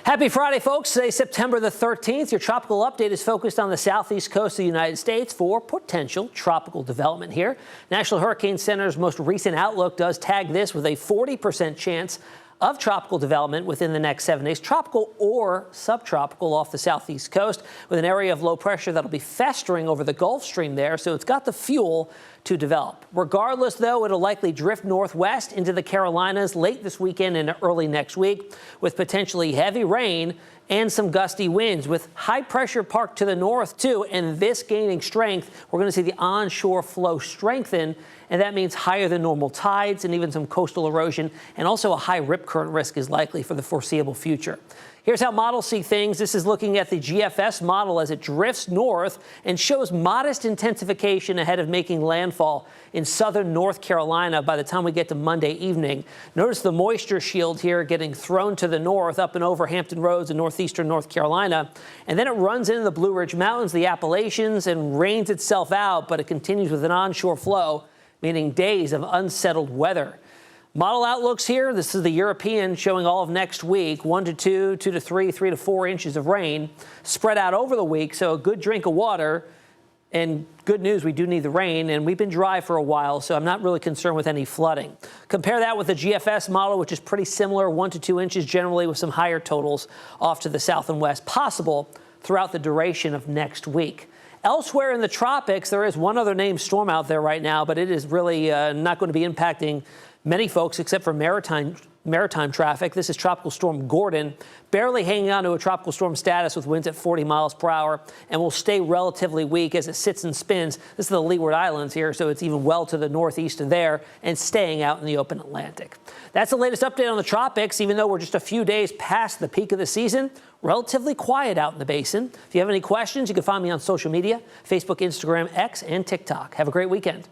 Happy Friday, folks. Today, September the 13th. Your tropical update is focused on the southeast coast of the United States for potential tropical development here. National Hurricane Center's most recent outlook does tag this with a 40% chance of tropical development within the next 7 days, tropical or subtropical off the southeast coast, with an area of low pressure that'll be festering over the Gulf Stream there, so it's got the fuel to develop. Regardless, though, it'll likely drift northwest into the Carolinas late this weekend and early next week, with potentially heavy rain and some gusty winds, with high pressure parked to the north, too, and this gaining strength. We're going to see the onshore flow strengthen, and that means higher than normal tides and even some coastal erosion, and also a high rip current risk is likely for the foreseeable future. Here's how models see things. This is looking at the GFS model as it drifts north and shows modest intensification ahead of making landfall in southern North Carolina by the time we get to Monday evening. Notice the moisture shield here getting thrown to the north up and over Hampton Roads in northeastern North Carolina. And then it runs into the Blue Ridge Mountains, the Appalachians, and rains itself out, but it continues with an onshore flow, meaning days of unsettled weather. Model outlooks here. This is the European showing all of next week, 1 to 2, 2 to 3, 3 to 4 inches of rain spread out over the week. So a good drink of water, and good news, we do need the rain, and we've been dry for a while, so I'm not really concerned with any flooding. Compare that with the GFS model, which is pretty similar, 1 to 2 inches generally, with some higher totals off to the south and west possible throughout the duration of next week. Elsewhere in the tropics, there is one other named storm out there right now, but it is really not going to be impacting many folks except for maritime traffic. This is Tropical Storm Gordon, barely hanging on to a tropical storm status with winds at 40 miles per hour, and will stay relatively weak as it sits and spins. This is the Leeward Islands here, so it's even well to the northeast of there and staying out in the open Atlantic. That's the latest update on the tropics. Even though we're just a few days past the peak of the season, relatively quiet out in the basin. If you have any questions, you can find me on social media, Facebook, Instagram, X, and TikTok. Have a great weekend.